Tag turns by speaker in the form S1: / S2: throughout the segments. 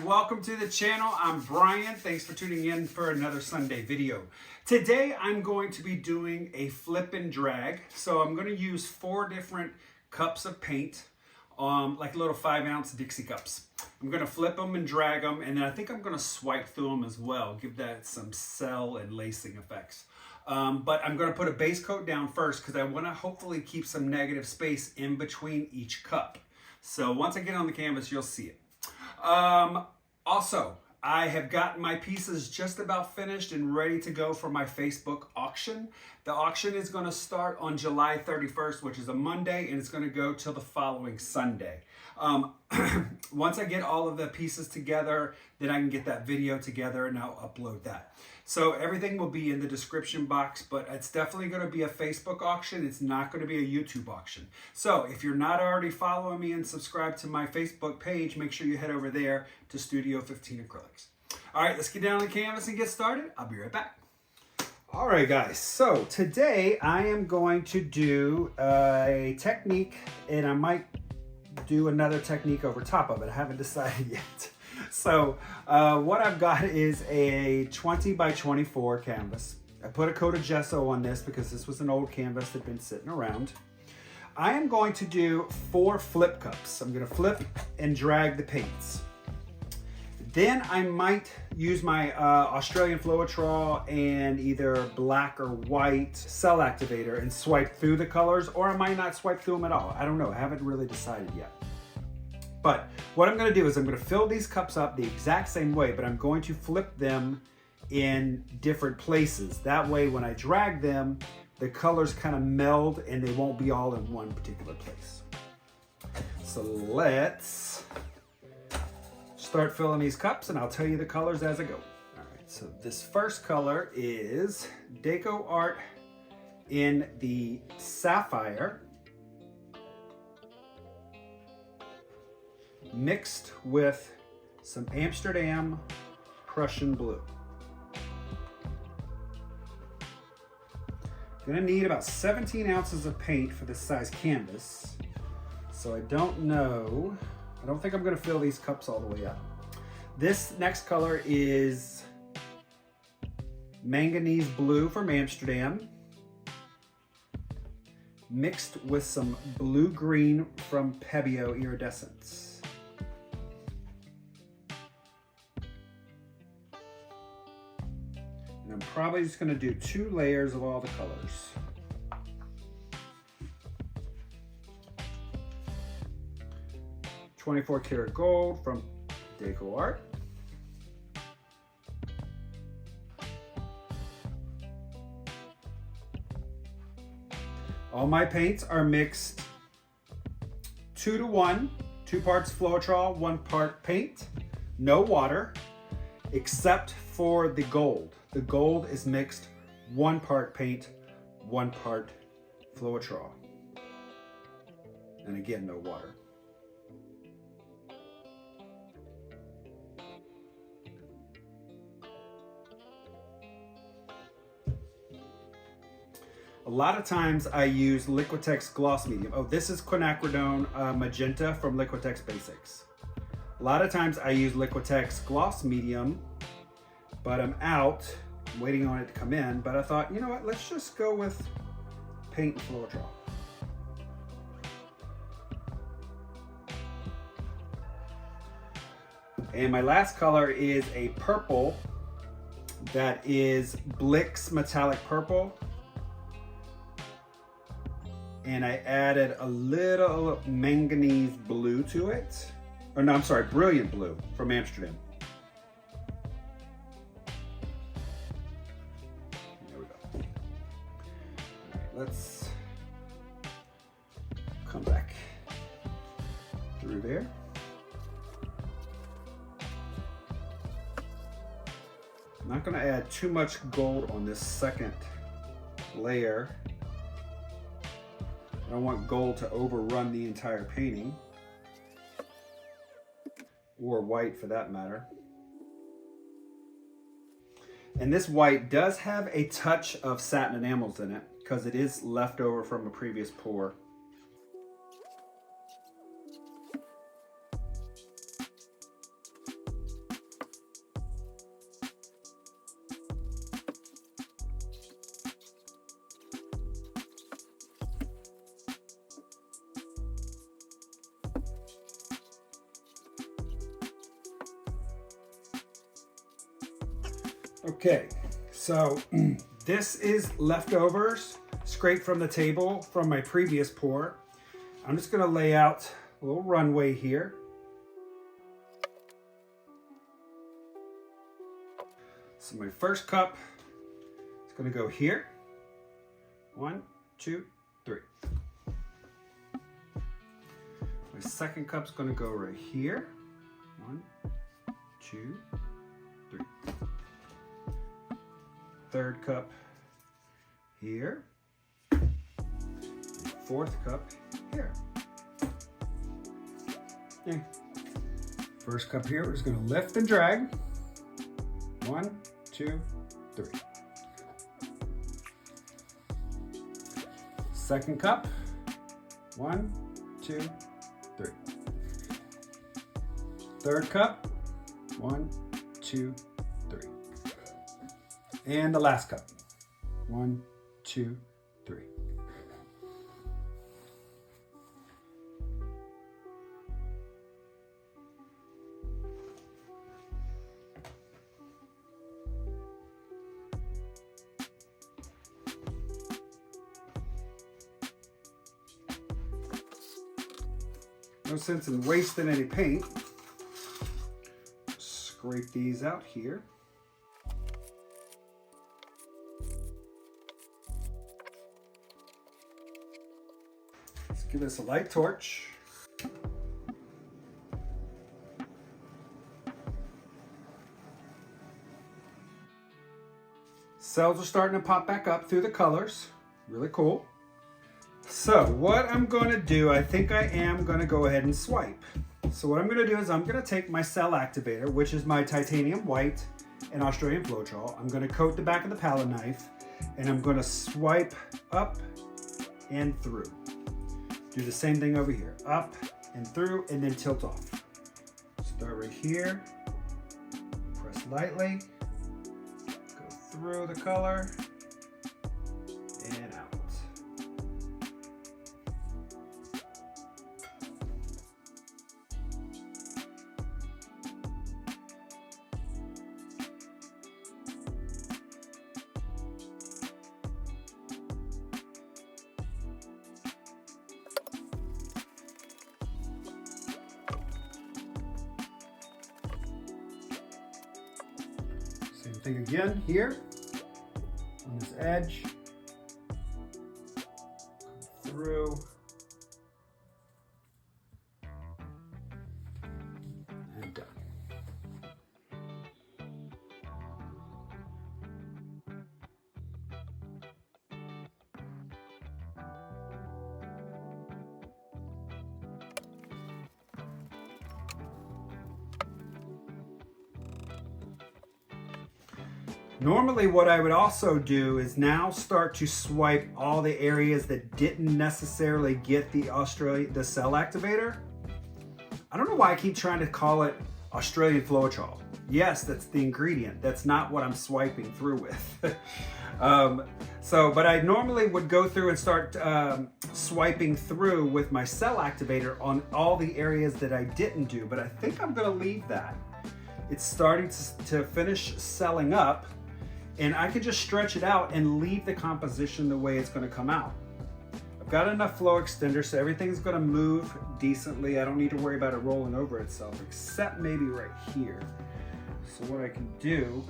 S1: welcome to the channel. I'm Brian. Thanks for tuning in for another Sunday video. Today I'm going to be doing a flip and drag. So I'm going to use 4 different cups of paint, like little 5-ounce Dixie cups. I'm going to flip them and drag them, and then I think I'm going to swipe through them as well, give that some cell and lacing effects. But I'm going to put a base coat down first because I want to hopefully keep some negative space in between each cup. So once I get on the canvas, you'll see it. Also, I have gotten my pieces just about finished and ready to go for my Facebook auction. The auction is going to start on July 31st, which is a Monday, and it's going to go till the following Sunday. Once I get all of the pieces together, then I can get that video together and I'll upload that. So everything will be in the description box, but it's definitely going to be a Facebook auction. It's not going to be a YouTube auction. So if you're not already following me and subscribed to my Facebook page, make sure you head over there to Studio 15 Acrylics. All right, let's get down on the canvas and get started. I'll be right back. All right, guys. So today I am going to do a technique, and I might do another technique over top of it. I haven't decided yet. So what I've got is a 20 by 24 canvas. I put a coat of gesso on this because this was an old canvas that had been sitting around. I am going to do 4 flip cups. I'm going to flip and drag the paints. Then I might use my Australian Floetrol and either black or white cell activator and swipe through the colors, or I might not swipe through them at all. I don't know. I haven't really decided yet. But what I'm going to do is I'm going to fill these cups up the exact same way, but I'm going to flip them in different places. That way, when I drag them, the colors kind of meld and they won't be all in one particular place. So let's start filling these cups, and I'll tell you the colors as I go. All right, so this first color is DecoArt in the Sapphire, mixed with some Amsterdam Prussian blue. I'm gonna need about 17 ounces of paint for this size canvas. So I don't think I'm gonna fill these cups all the way up. This next color is Manganese blue from Amsterdam, mixed with some blue-green from Pebeo iridescence. And I'm probably just gonna do 2 layers of all the colors. .24 karat gold from DecoArt. All my paints are mixed 2 to 1, 2 parts Floetrol, 1 part paint, no water, except for the gold. The gold is mixed 1 part paint, 1 part Floetrol. And again, no water. A lot of times I use Liquitex Gloss Medium. Oh, this is Quinacridone Magenta from Liquitex Basics. A lot of times I use Liquitex Gloss Medium, but I'm out, waiting on it to come in, but I thought, you know what, let's just go with paint and Floetrol. And my last color is a purple that is Blick's Metallic Purple. And I added a little manganese blue to it. Or no, I'm sorry, brilliant blue from Amsterdam. There we go. All right, let's come back through there. I'm not going to add too much gold on this second layer. I don't want gold to overrun the entire painting, or white for that matter. And this white does have a touch of satin enamels in it because it is left over from a previous pour. Okay, so this is leftovers scraped from the table from my previous pour. I'm just gonna lay out a little runway here. So my first cup is gonna go here. 1, 2, 3. My second cup's gonna go right here. 1, 2, 3. Third cup here. Fourth cup here. Okay. First cup here, we're just gonna lift and drag. 1, 2, 3. Second cup. 1, 2, 3. Third cup. 1, 2, 3. And the last cup. 1, 2, 3. No sense in wasting any paint. Scrape these out here. Let's give this a light torch. Cells are starting to pop back up through the colors. Really cool. So what I'm going to do, I think I am going to go ahead and swipe. So what I'm going to do is I'm going to take my cell activator, which is my titanium white and Australian Floetrol. I'm going to coat the back of the palette knife and I'm going to swipe up and through. Do the same thing over here, up and through, and then tilt off. Start right here, press lightly, go through the color and out. Same thing again here on this edge, come through, and done. Normally what I would also do is now start to swipe all the areas that didn't necessarily get the cell activator. I don't know why I keep trying to call it Australian Floetrol. Yes, that's the ingredient. That's not what I'm swiping through with. But I normally would go through and start swiping through with my cell activator on all the areas that I didn't do, but I think I'm gonna leave that. It's starting to finish selling up, and I could just stretch it out and leave the composition the way it's gonna come out. I've got enough flow extender, so everything's gonna move decently. I don't need to worry about it rolling over itself, except maybe right here. So what I can do,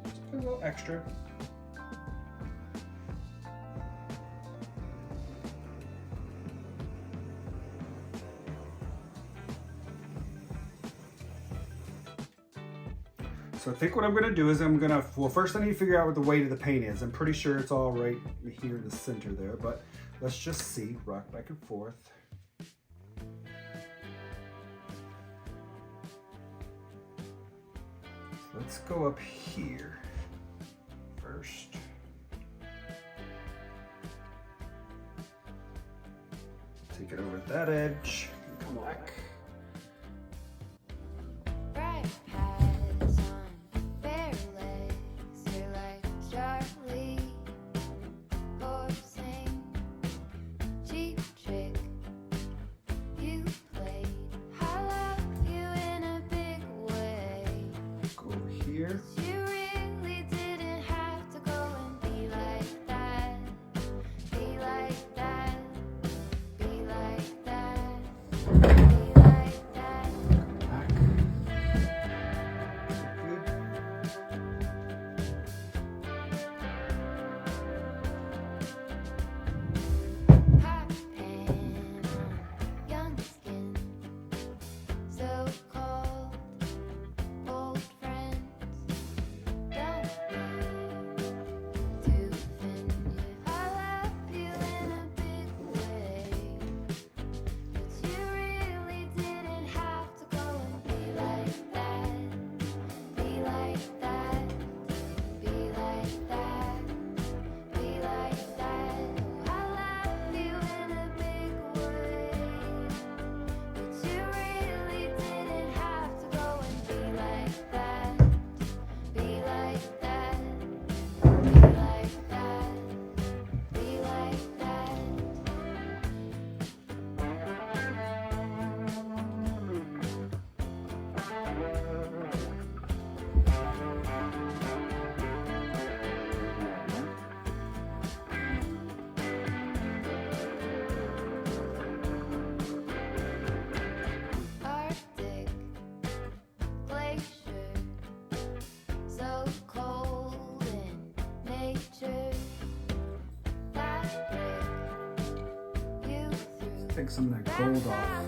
S1: just put a little extra. So I think what I'm gonna do is well, first I need to figure out what the weight of the paint is. I'm pretty sure it's all right here in the center there, but let's just see, rock back and forth. So let's go up here first. Take it over at that edge and come back. Here. Take some of that gold off.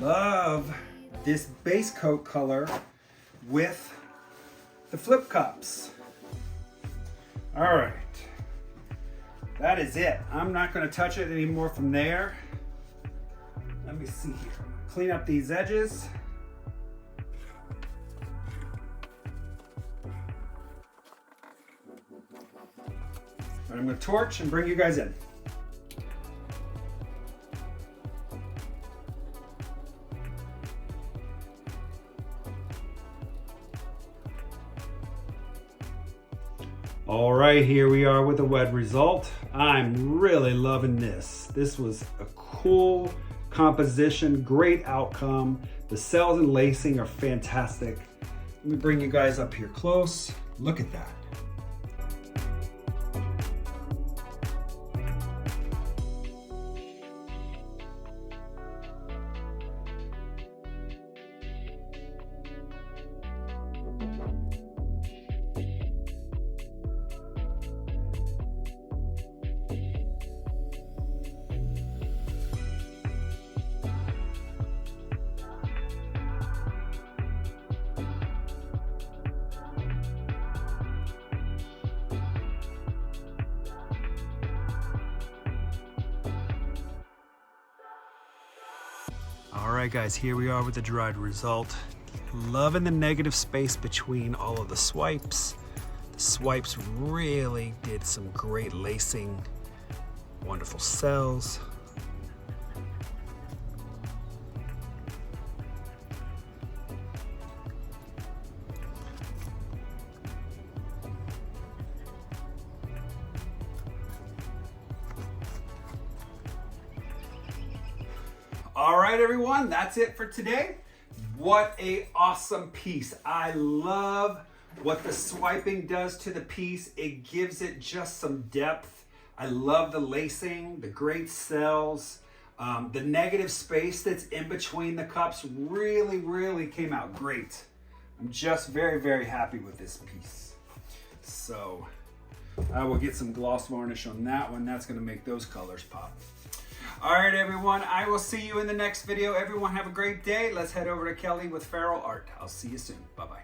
S1: Love this base coat color with the flip cups. All right, that is it. I'm not going to touch it anymore from there. Let me see here. Clean up these edges. All right, I'm going to torch and bring you guys in. All right, here we are with the wet result. I'm really loving this. This was a cool composition, great outcome. The cells and lacing are fantastic. Let me bring you guys up here close. Look at that. All right, guys, here we are with the dried result. Loving the negative space between all of the swipes. The swipes really did some great lacing, wonderful cells. All right, everyone, that's it for today. What a awesome piece. I love what the swiping does to the piece. It gives it just some depth. I love the lacing, the great cells, the negative space that's in between the cups really came out great. I'm just very happy with this piece. So I will get some gloss varnish on that one. That's gonna make those colors pop. All right, everyone, I will see you in the next video. Everyone have a great day. Let's head over to Kelly with Feral Art. I'll see you soon. Bye-bye.